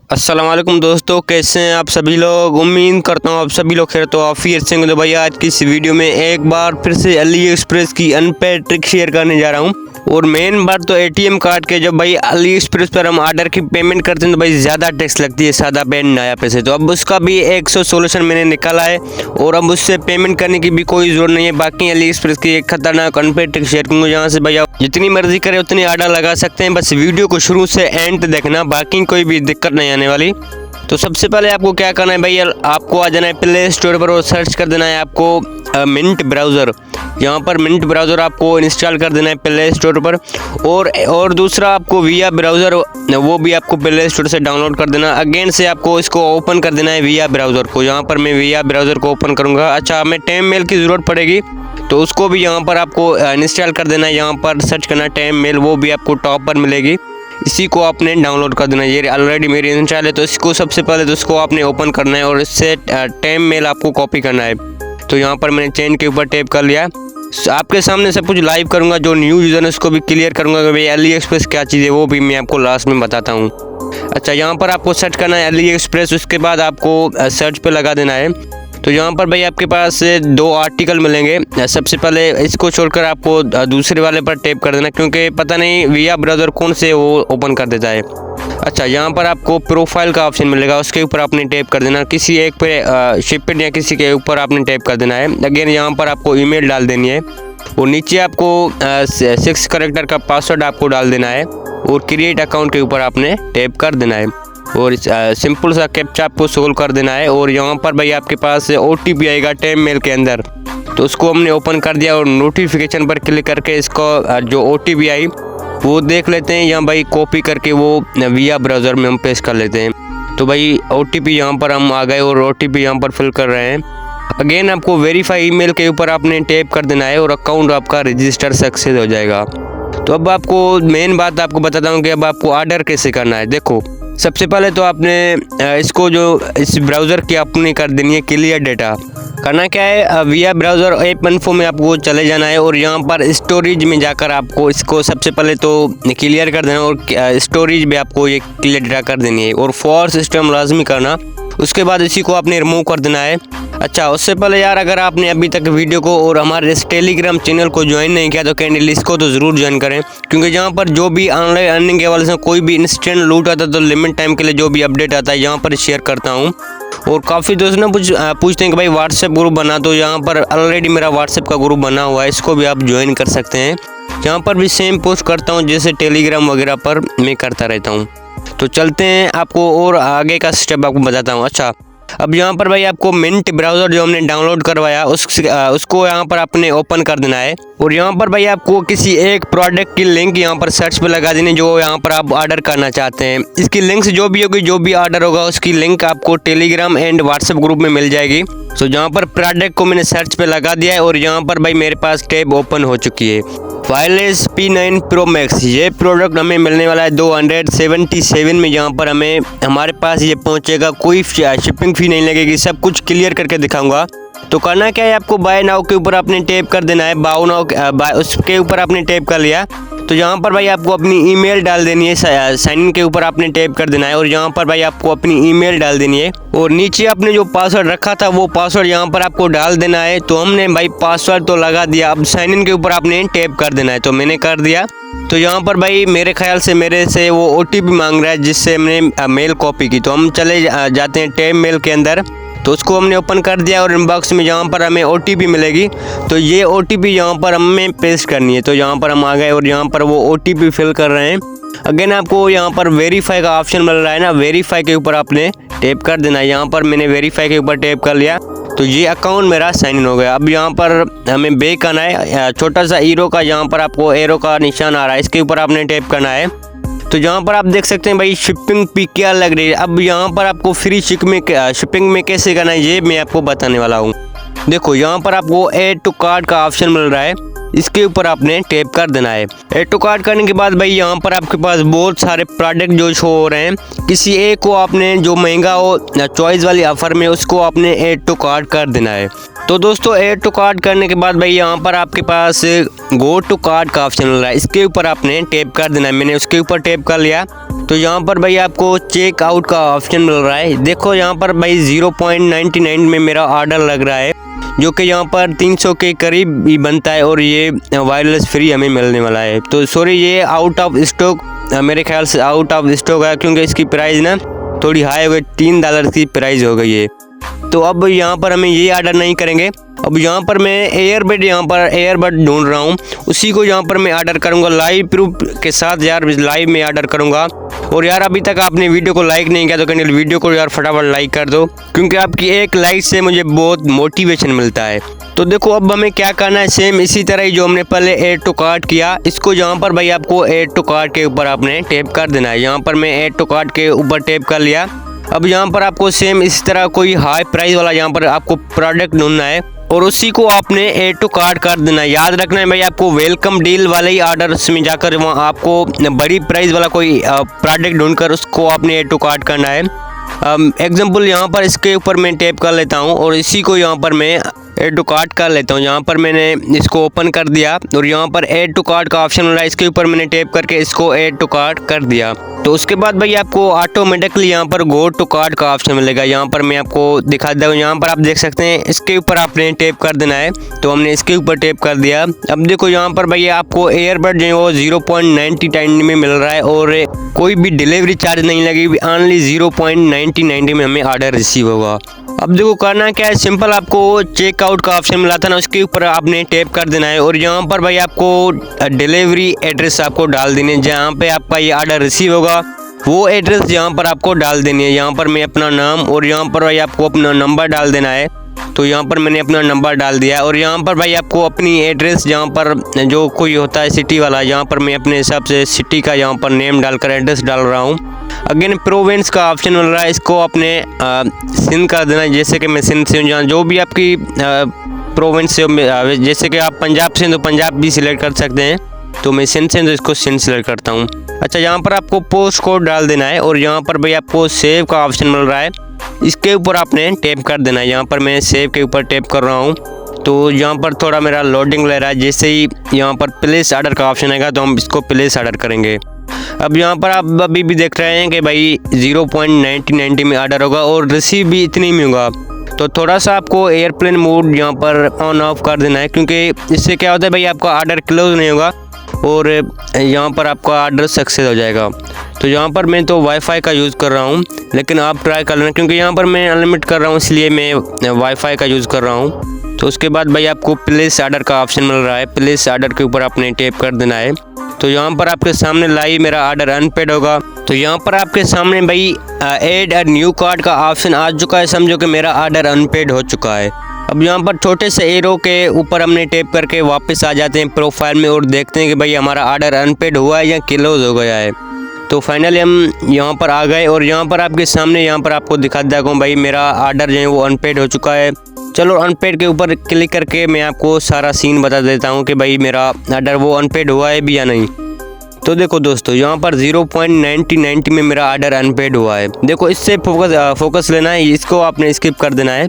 अस्सलाम वालेकुम दोस्तों, कैसे हैं आप सभी लोग। उम्मीद करता हूँ आप सभी लोग खैर तो ऑफियर सिंह। तो भाई आज की इस वीडियो में एक बार फिर से अली एक्सप्रेस की अनपेड ट्रिक शेयर करने जा रहा हूँ। और मेन बात तो एटीएम कार्ड के जब भाई अली एक्सप्रेस पर हम ऑर्डर की पेमेंट करते हैं तो भाई ज़्यादा टैक्स लगती है सादा पेन नया पैसे। तो अब उसका भी एक सोल्यूशन मैंने निकाला है और अब उससे पेमेंट करने की भी कोई ज़रूरत नहीं है। बाकी अली एक्सप्रेस की एक खतरनाक अनपेड ट्रिक शेयर करूँगा जहाँ से भाई आप जितनी मर्जी करे उतनी ऑर्डर लगा सकते हैं। बस वीडियो को शुरू से एंड तक देखना, बाकी कोई भी दिक्कत नहीं आने वाली। तो सबसे पहले आपको क्या करना है भाई, आपको आ जाना है प्ले स्टोर पर और सर्च कर देना है आपको मिंट ब्राउज़र। यहाँ पर मिंट ब्राउज़र आपको इंस्टॉल कर देना है प्ले स्टोर पर। और दूसरा आपको विया ब्राउज़र वो भी आपको प्ले स्टोर से डाउनलोड कर देना। अगेन से आपको इसको ओपन कर देना है विया ब्राउज़र को। यहाँ पर मैं विया ब्राउज़र को ओपन करूँगा। अच्छा, हमें टेम मेल की ज़रूरत पड़ेगी तो उसको भी यहाँ पर आपको इंस्टॉल कर देना है। यहाँ पर सर्च करना टेम मेल, वो भी आपको टॉप पर मिलेगी। इसी को आपने डाउनलोड कर देना है। ये ऑलरेडी मेरी इंस्टॉल है तो इसको सबसे पहले तो इसको आपने ओपन करना है और इससे टेम मेल आपको कॉपी करना है। तो यहाँ पर मैंने चेंज के ऊपर टैप कर लिया। आपके सामने सब कुछ लाइव करूँगा, जो न्यू यूज़र है उसको भी क्लियर करूँगा कि भाई अली एक्सप्रेस क्या चीज़ है, वो भी मैं आपको लास्ट में बताता हूँ। अच्छा, यहाँ पर आपको सर्च करना है अली एक्सप्रेस, उसके बाद आपको सर्च पे लगा देना है। तो यहाँ पर भाई आपके पास दो आर्टिकल मिलेंगे। सबसे पहले इसको छोड़कर आपको दूसरे वाले पर टैप कर देना, क्योंकि पता नहीं विया ब्राउज़र कौन से वो ओपन कर देता है। अच्छा, यहाँ पर आपको प्रोफाइल का ऑप्शन मिलेगा, उसके ऊपर आपने टैप कर देना। किसी एक पे शिपिंग या किसी के ऊपर आपने टैप कर देना है। अगेन यहाँ पर आपको ईमेल डाल देनी है और नीचे आपको 6 कैरेक्टर का पासवर्ड आपको डाल देना है और क्रिएट अकाउंट के ऊपर आपने टैप कर देना है और सिंपल सा कैप्चा आपको सोल्व कर देना है। और यहाँ पर भाई आपके पास OTP आएगा टेम मेल के अंदर, तो उसको हमने ओपन कर दिया और नोटिफिकेशन पर क्लिक करके इसको जो OTP आई वो देख लेते हैं। यहाँ भाई कॉपी करके वो विया ब्राउज़र में हम पेस्ट कर लेते हैं। तो भाई OTP यहाँ पर हम आ गए और OTP यहाँ पर फिल कर रहे हैं। अगेन आपको वेरीफाई ईमेल के ऊपर आपने टैप कर देना है और अकाउंट आपका रजिस्टर सक्सेस हो जाएगा। तो अब आपको मेन बात आपको बताता हूँ कि अब आपको ऑर्डर कैसे करना है। देखो, सबसे पहले तो आपने इसको जो इस ब्राउज़र की आपने कर देनी है क्लियर डेटा। करना क्या है, विया ब्राउज़र ऐप इन्फो में आपको चले जाना है और यहाँ पर स्टोरेज में जाकर आपको इसको सबसे पहले तो क्लियर कर देना और स्टोरेज में आपको ये क्लियर डेटा कर देनी है और फॉर सिस्टम लाजमी करना। उसके बाद इसी को आपने रिमूव कर देना है। अच्छा, उससे पहले यार अगर आपने अभी तक वीडियो को और हमारे इस टेलीग्राम चैनल को ज्वाइन नहीं किया तो कैंडल इसको तो ज़रूर ज्वाइन करें, क्योंकि यहाँ पर जो भी ऑनलाइन अर्निंग के हवाले से कोई भी इंस्टेंट लूट आता है तो लिमिट टाइम के लिए जो भी अपडेट आता है यहाँ पर शेयर करता हूँ। और काफ़ी दोस्त ना पूछते हैं कि भाई व्हाट्सएप ग्रुप बना, तो यहाँ पर ऑलरेडी मेरा व्हाट्सएप का ग्रुप बना हुआ है, इसको भी आप ज्वाइन कर सकते हैं। यहाँ पर भी सेम पोस्ट करता हूँ जैसे टेलीग्राम वगैरह पर मैं करता रहता हूँ। तो चलते हैं, आपको और आगे का स्टेप आपको बताता हूँ। अच्छा, अब यहाँ पर भाई आपको मिंट ब्राउज़र जो हमने डाउनलोड करवाया उसको यहाँ पर आपने ओपन कर देना है और यहाँ पर भाई आपको किसी एक प्रोडक्ट की लिंक यहाँ पर सर्च पे लगा देनी जो यहाँ पर आप ऑर्डर करना चाहते हैं। इसकी लिंक से जो भी होगी, जो भी ऑर्डर होगा उसकी लिंक आपको टेलीग्राम एंड व्हाट्सएप ग्रुप में मिल जाएगी। तो यहाँ पर प्रोडक्ट को मैंने सर्च पे लगा दिया है और यहाँ पर भाई मेरे पास टैब ओपन हो चुकी है। वायरलेस P9 Pro Max, ये प्रोडक्ट हमें मिलने वाला है 277 में। यहाँ पर हमारे पास ये पहुँचेगा, कोई शिपिंग फ़ी नहीं लगेगी, सब कुछ क्लियर करके दिखाऊंगा। तो करना क्या है, आपको बाय नाउ के ऊपर आपने टैप कर देना है। बाय नाउ उसके ऊपर आपने टैप कर लिया तो यहाँ पर भाई आपको अपनी ईमेल डाल देनी है। साइन इन के ऊपर आपने टैप कर देना है और यहाँ पर भाई आपको अपनी ईमेल डाल देनी है और नीचे आपने जो पासवर्ड रखा था वो पासवर्ड यहाँ पर आपको डाल देना है। तो हमने भाई पासवर्ड तो लगा दिया, अब साइन इन के ऊपर आपने टैप कर देना है। तो मैंने कर दिया। तो यहाँ पर भाई मेरे ख्याल से मेरे से वो OTP मांग रहा है जिससे हमने मेल कॉपी की। तो हम चले जाते हैं टेम मेल के अंदर, तो उसको हमने ओपन कर दिया और इनबॉक्स में यहाँ पर हमें OTP मिलेगी। तो ये OTP यहाँ पर हमें पेस्ट करनी है। तो यहाँ पर हम आ गए और यहाँ पर वो OTP फिल कर रहे हैं। अगेन आपको यहाँ पर वेरीफाई का ऑप्शन मिल रहा है ना, वेरीफाई के ऊपर आपने टैप कर देना है। यहाँ पर मैंने वेरीफाई के ऊपर टैप कर लिया तो ये अकाउंट मेरा साइन इन हो गया। अब यहाँ पर हमें बैक आना है, छोटा सा हीरो का यहाँ पर आपको एरो का निशान आ रहा है, इसके ऊपर आपने टैप करना है। तो यहाँ पर आप देख सकते हैं भाई शिपिंग फी क्या लग रही है। अब यहाँ पर आपको फ्री शिपिंग में कैसे करना है ये मैं आपको बताने वाला हूँ। देखो, यहाँ पर आपको ऐड टू कार्ट का ऑप्शन मिल रहा है, इसके ऊपर आपने टैप कर देना है। ऐड टू कार्ट करने के बाद भाई यहाँ पर आपके पास बहुत सारे प्रोडक्ट जो शो हो रहे हैं, किसी एक को आपने जो महंगा हो चॉइस वाली ऑफर में उसको आपने ऐड टू कार्ट कर देना है। तो दोस्तों ऐड टू कार्ट करने के बाद भाई यहाँ पर आपके पास गो टू कार्ट का ऑप्शन मिल रहा है, इसके ऊपर आपने टैप कर देना है। मैंने उसके ऊपर टैप कर लिया। तो यहाँ पर भाई आपको चेक आउट का ऑप्शन मिल रहा है। देखो यहाँ पर भाई 0.99 में मेरा ऑर्डर लग रहा है, जो कि यहाँ पर 300 के करीब ही बनता है और ये वायरलेस फ्री हमें मिलने वाला है। तो सॉरी, ये आउट ऑफ स्टॉक, मेरे ख्याल से आउट ऑफ स्टॉक है, क्योंकि इसकी प्राइस ना थोड़ी हाई हो गई, $3 की प्राइस हो गई है। तो अब यहाँ पर हमें ये ऑर्डर नहीं करेंगे। अब यहाँ पर मैं एयरबड ढूंढ रहा हूँ, उसी को यहाँ पर मैं ऑर्डर करूँगा लाइव प्रूफ के साथ। यार लाइव में ऑर्डर करूँगा। और यार अभी तक आपने वीडियो को लाइक नहीं किया तो कैंडल वीडियो को यार फटाफट लाइक कर दो, क्योंकि आपकी एक लाइक से मुझे बहुत मोटिवेशन मिलता है। तो देखो अब हमें क्या करना है, सेम इसी तरह ही जो हमने पहले ऐड टू कार्ट किया, इसको यहाँ पर भाई आपको ऐड टू कार्ट के ऊपर आपने टैप कर देना है। यहाँ पर मैं ऐड टू कार्ट के ऊपर टैप कर लिया। अब यहाँ पर आपको सेम इसी तरह कोई हाई प्राइस वाला यहाँ पर आपको प्रोडक्ट ढूंढना है और उसी को आपने ऐड टू कार्ट कर देना है। याद रखना है भाई, आपको वेलकम डील वाले ही ऑर्डर्स में जाकर वहाँ आपको बड़ी प्राइस वाला कोई प्रोडक्ट ढूंढकर उसको आपने ऐड टू कार्ट करना है। एग्जाम्पल यहाँ पर इसके ऊपर मैं टैप कर लेता हूँ और इसी को यहाँ पर मैं ऐड टू कार्ट कर लेता हूँ। यहाँ पर मैंने इसको ओपन कर दिया और यहाँ पर ऐड टू कार्ट का ऑप्शन मिल रहा है, इसके ऊपर मैंने टैप करके इसको ऐड टू कार्ट कर दिया। तो उसके बाद भाई आपको ऑटोमेटिकली यहाँ पर गो टू कार्ट का ऑप्शन मिलेगा। यहाँ पर मैं आपको दिखा दूँ, यहाँ पर आप देख सकते हैं इसके ऊपर आपने टैप कर देना है। तो हमने इसके ऊपर टैप कर दिया। अब देखो यहाँ पर भाई आपको एयरबड जो है वो 0.99 में मिल रहा है और कोई भी डिलीवरी चार्ज नहीं लगेगी, ओनली 0.99 में हमें ऑर्डर रिसीव होगा। अब देखो करना क्या है, सिंपल आपको चेकआउट का ऑप्शन मिला था ना, उसके ऊपर आपने टैप कर देना है और यहाँ पर भाई आपको डिलीवरी एड्रेस आपको डाल देनी है। जहाँ पे आपका ये ऑर्डर रिसीव होगा वो एड्रेस यहाँ पर आपको डाल देनी है। यहाँ पर मैं अपना नाम और यहाँ पर भाई आपको अपना नंबर डाल देना है। तो यहाँ पर मैंने अपना नंबर डाल दिया और यहाँ पर भाई आपको अपनी एड्रेस, जहाँ पर जो कोई होता है सिटी वाला, यहाँ पर मैं अपने हिसाब से सिटी का यहाँ पर नेम डालकर एड्रेस डाल रहा हूँ। अगेन प्रोविंस का ऑप्शन मिल रहा है, इसको आपने सिंध कर देना है। जैसे कि मैं सिंध से हूँ, जहाँ जो भी आपकी प्रोविंस से, जैसे कि आप पंजाब से हैं तो पंजाब भी सिलेक्ट कर सकते हैं। तो मैं सिंध से तो इसको सिंध सिलेक्ट करता हूँ। अच्छा, यहाँ पर आपको पोस्ट कोड डाल देना है और यहाँ पर भाई आपको सेव का ऑप्शन मिल रहा है, इसके ऊपर आपने टैप कर देना है। यहाँ पर मैं सेव के ऊपर टैप कर रहा हूँ। तो यहाँ पर थोड़ा मेरा लोडिंग ले रहा है। जैसे ही यहाँ पर प्लेस ऑर्डर का ऑप्शन आएगा तो हम इसको प्लेस ऑर्डर करेंगे। अब यहाँ पर आप अभी भी देख रहे हैं कि भाई 0.99 में ऑर्डर होगा और रिसीव भी इतनी में होगा। तो थोड़ा सा आपको एयरप्लेन मोड यहाँ पर ऑन ऑफ कर देना है, क्योंकि इससे क्या होता है भाई आपका ऑर्डर क्लोज नहीं होगा और यहाँ पर आपका ऑर्डर सक्सेस हो जाएगा। तो यहाँ पर मैं तो वाईफाई का यूज़ कर रहा हूँ, लेकिन आप ट्राई कर लेना, क्योंकि यहाँ पर मैं अनलिमिटेड कर रहा हूँ इसलिए मैं वाईफाई का यूज़ कर रहा हूँ। तो उसके बाद भाई आपको प्लेस ऑर्डर का ऑप्शन मिल रहा है, प्लेस ऑर्डर के ऊपर आपने टैप कर देना है। तो यहाँ पर आपके सामने लाइव मेरा ऑर्डर अनपेड होगा। तो यहाँ पर आपके सामने भाई ऐड अ न्यू कार्ड का ऑप्शन आ चुका है, समझो कि मेरा ऑर्डर अनपेड हो चुका है। अब यहाँ पर छोटे से एरो के ऊपर हमने टैप करके वापस आ जाते हैं प्रोफाइल में और देखते हैं कि भाई हमारा ऑर्डर अनपेड हुआ है या क्लोज हो गया है। तो फाइनली हम यहाँ पर आ गए और यहाँ पर आपके सामने यहाँ पर आपको दिखा देता हूँ भाई मेरा ऑर्डर जो है वो अनपेड हो चुका है। चलो अनपेड के ऊपर क्लिक करके मैं आपको सारा सीन बता देता हूँ कि भाई मेरा ऑर्डर वो अनपेड हुआ है भी या नहीं। तो देखो दोस्तों, यहाँ पर 0.99 में मेरा ऑर्डर अनपेड हुआ है। देखो इससे फोकस लेना है, इसको आपने स्किप कर देना है।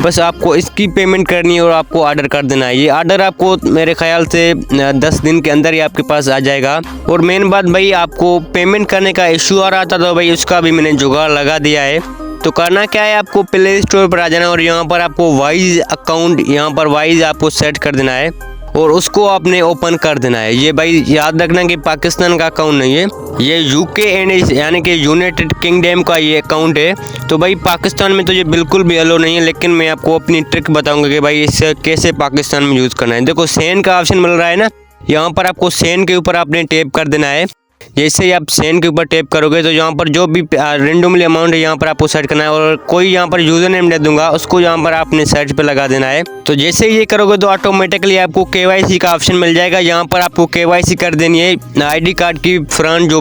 बस आपको इसकी पेमेंट करनी है और आपको ऑर्डर कर देना है। ये ऑर्डर आपको मेरे ख्याल से 10 दिन के अंदर ही आपके पास आ जाएगा। और मेन बात भाई, आपको पेमेंट करने का इशू आ रहा था तो भाई उसका भी मैंने जुगाड़ लगा दिया है। तो करना क्या है, आपको प्ले स्टोर पर आ जाना और यहाँ पर आपको वाइज अकाउंट, यहाँ पर वाइज आपको सेट कर देना है और उसको आपने ओपन कर देना है। ये भाई याद रखना कि पाकिस्तान का अकाउंट नहीं है, ये यूके एंड यानी कि यूनाइटेड किंगडम का ये अकाउंट है। तो भाई पाकिस्तान में तो ये बिल्कुल भी अलो नहीं है, लेकिन मैं आपको अपनी ट्रिक बताऊंगा कि भाई इसे कैसे पाकिस्तान में यूज़ करना है। देखो सेंड का ऑप्शन मिल रहा है ना, यहाँ पर आपको सेंड के ऊपर आपने टैप कर देना है। जैसे ही आप सेंड के ऊपर टैप करोगे तो यहाँ पर जो भी रेंडमली अमाउंट है यहाँ पर आपको सेट करना है और कोई यहाँ पर यूजर नेम दे दूंगा, उसको यहाँ पर आपने सर्च पे लगा देना है। तो जैसे ही ये करोगे तो ऑटोमेटिकली आपको KYC का ऑप्शन मिल जाएगा। यहाँ पर आपको KYC कर देनी है, ID कार्ड की फ्रंट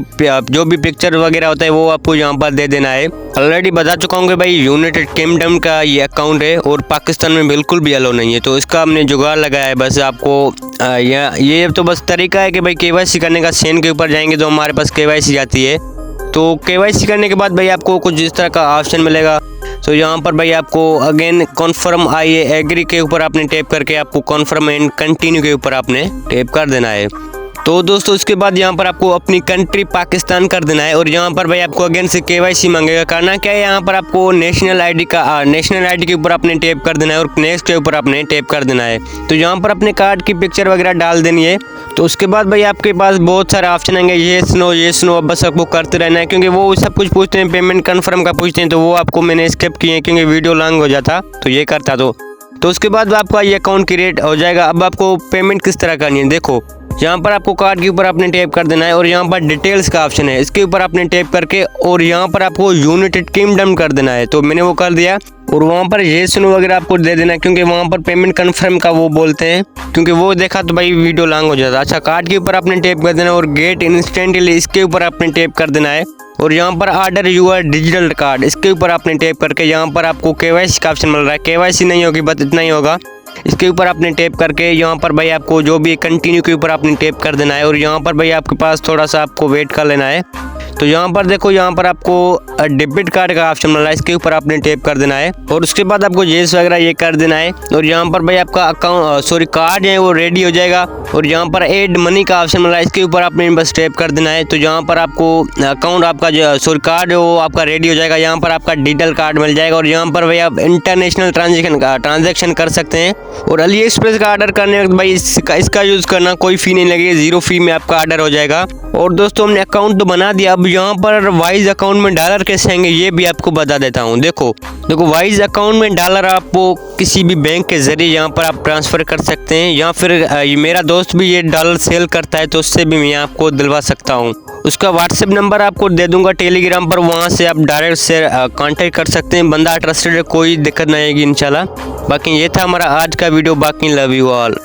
जो भी पिक्चर वगैरह होता है वो आपको यहाँ पर दे देना है। ऑलरेडी बता चुका हूँ कि भाई यूनाइटेड किंगडम का ये अकाउंट है और पाकिस्तान में बिल्कुल भी अलो नहीं है। तो इसका हमने जुगाड़ लगाया है। बस आपको ये तो बस तरीका है कि भाई KYC करने का सेंड के ऊपर जाएंगे तो हमारे पास KYC आती है। तो KYC करने के बाद भाई आपको कुछ इस तरह का ऑप्शन मिलेगा। तो यहाँ पर भाई आपको अगेन कॉन्फर्म एग्री के ऊपर आपने टैप करके आपको कॉन्फर्म एंड कंटिन्यू के ऊपर आपने टैप कर देना है। तो दोस्तों उसके बाद यहाँ पर आपको अपनी कंट्री पाकिस्तान कर देना है और यहाँ पर भाई आपको अगेन से KYC मांगेगा। करना क्या है, यहाँ पर आपको नेशनल आईडी के ऊपर आपने टैप कर देना है और नेक्स्ट के ऊपर आपने टैप कर देना है। तो यहाँ पर अपने कार्ड की पिक्चर वगैरह डाल देनी है। तो उसके बाद भाई आपके पास बहुत सारे ऑप्शन आएंगे, येस नो, अब बस आपको करते रहना है क्योंकि वो सब कुछ पूछते हैं, पेमेंट कन्फर्म का पूछते हैं, तो वो आपको मैंने स्किप किए हैं क्योंकि वीडियो लॉन्ग हो जाता तो ये करता। तो उसके बाद आपका ये अकाउंट क्रिएट हो जाएगा। अब आपको पेमेंट किस तरह करनी है, देखो यहाँ पर आपको कार्ड के ऊपर आपने टैप कर देना है और यहाँ पर डिटेल्स का ऑप्शन है, इसके ऊपर आपने टैप करके और यहाँ पर आपको यूनाइटेड किंगडम कर देना है। तो मैंने वो कर दिया और वहाँ पर येस नो वगैरह आपको दे देना है क्योंकि वहाँ पर पेमेंट कन्फर्म का वो बोलते हैं, क्योंकि वो देखा तो भाई वीडियो लॉन्ग हो जाता। अच्छा, कार्ड के ऊपर आपने टैप कर देना और गेट इंस्टेंटली इसके ऊपर आपने टैप कर देना है और यहाँ पर ऑर्डर यूर डिजिटल कार्ड इसके ऊपर आपने टैप करके यहाँ पर आपको KYC का ऑप्शन मिल रहा है। KYC नहीं होगी, बस इतना ही होगा। इसके ऊपर आपने टैप करके यहाँ पर भाई आपको जो भी कंटिन्यू के ऊपर आपने टैप कर देना है और यहाँ पर भाई आपके पास थोड़ा सा आपको वेट कर लेना है। तो यहाँ पर देखो, यहाँ पर आपको डेबिट कार्ड का ऑप्शन मिल रहा है, इसके ऊपर आपने टैप कर देना है और उसके बाद आपको येस वगैरह ये कर देना है और यहाँ पर भाई आपका कार्ड है वो रेडी हो जाएगा और यहाँ पर ऐड मनी का ऑप्शन मिल रहा है, इसके ऊपर आपने बस टैप कर देना है। तो यहाँ पर आपको अकाउंट आपका जो कार्ड है वो आपका रेडी हो जाएगा, यहाँ पर आपका डिजिटल कार्ड मिल जाएगा और यहाँ पर भाई आप इंटरनेशनल ट्रांजेक्शन कर सकते हैं। और अली एक्सप्रेस का ऑर्डर करने वक्त भाई इसका यूज़ करना, कोई फ़ी नहीं लगेगी, 0 फी में आपका ऑर्डर हो जाएगा। और दोस्तों हमने अकाउंट तो बना दिया, अब यहाँ पर वाइज अकाउंट में डॉलर कैसे आएंगे ये भी आपको बता देता हूँ। देखो वाइज अकाउंट में डॉलर आपको किसी भी बैंक के ज़रिए यहाँ पर आप ट्रांसफ़र कर सकते हैं, या फिर मेरा दोस्त भी ये डॉलर सेल करता है तो उससे भी मैं आपको दिलवा सकता हूँ। उसका व्हाट्सएप नंबर आपको दे दूंगा टेलीग्राम पर, वहाँ से आप डायरेक्ट से कांटेक्ट कर सकते हैं। बंदा ट्रस्टेड है, कोई दिक्कत नहीं आएगी इंशाल्लाह। बाकी ये था हमारा आज का वीडियो, बाकी लव यू ऑल।